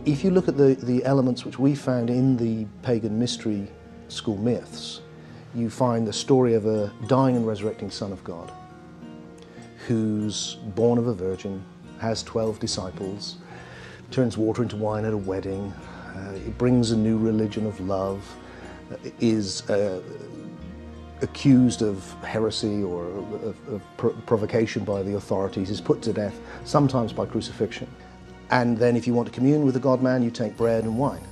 If you look at the elements which we found in the pagan mystery school myths, you find the story of a dying and resurrecting Son of God who's born of a virgin, has 12 disciples, turns water into wine at a wedding, it brings a new religion of love, is accused of heresy or of provocation by the authorities, is put to death, sometimes by crucifixion. And then if you want to commune with the God-man, you take bread and wine,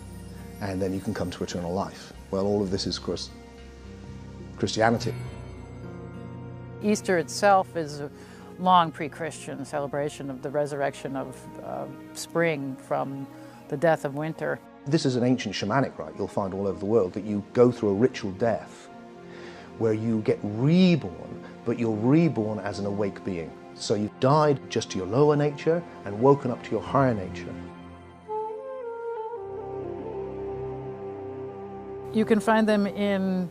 and then you can come to eternal life. Well, all of this is, of course, Christianity. Easter itself is a long pre-Christian celebration of the resurrection of spring from the death of winter. This is an ancient shamanic rite you'll find all over the world, that you go through a ritual death where you get reborn, but you're reborn as an awake being. So you've died just to your lower nature and woken up to your higher nature. You can find them in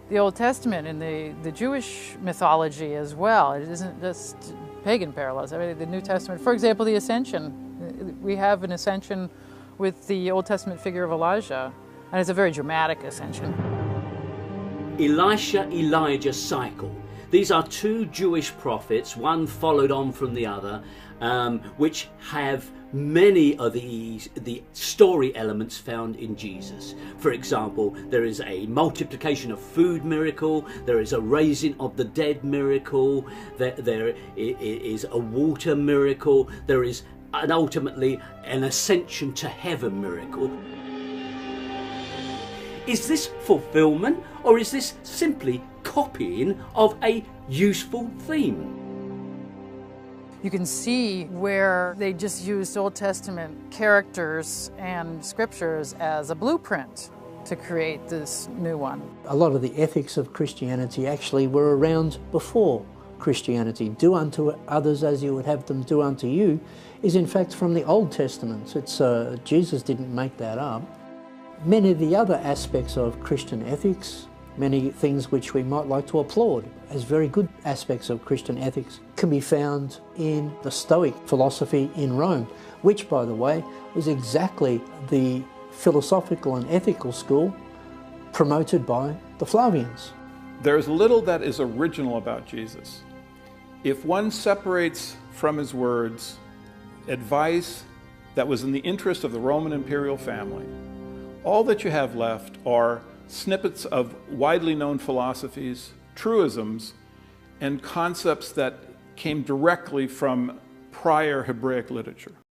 the Old Testament, in the Jewish mythology as well. It isn't just pagan parallels. I mean, the New Testament, for example, the Ascension. We have an ascension with the Old Testament figure of Elijah, and it's a very dramatic ascension. Elisha-Elijah cycle. These are two Jewish prophets, one followed on from the other, which have many of the story elements found in Jesus. For example, there is a multiplication of food miracle, there is a raising of the dead miracle, there is a water miracle, there is ultimately an ascension to heaven miracle. Is this fulfillment, or is this simply copying of a useful theme? You can see where they just used Old Testament characters and scriptures as a blueprint to create this new one. A lot of the ethics of Christianity actually were around before Christianity. Do unto others as you would have them do unto you is in fact from the Old Testament. Jesus didn't make that up. Many of the other aspects of Christian ethics, many things which we might like to applaud as very good aspects of Christian ethics, can be found in the Stoic philosophy in Rome, which, by the way, was exactly the philosophical and ethical school promoted by the Flavians. There's little that is original about Jesus. If one separates from his words advice that was in the interest of the Roman imperial family, all that you have left are snippets of widely known philosophies, truisms, and concepts that came directly from prior Hebraic literature.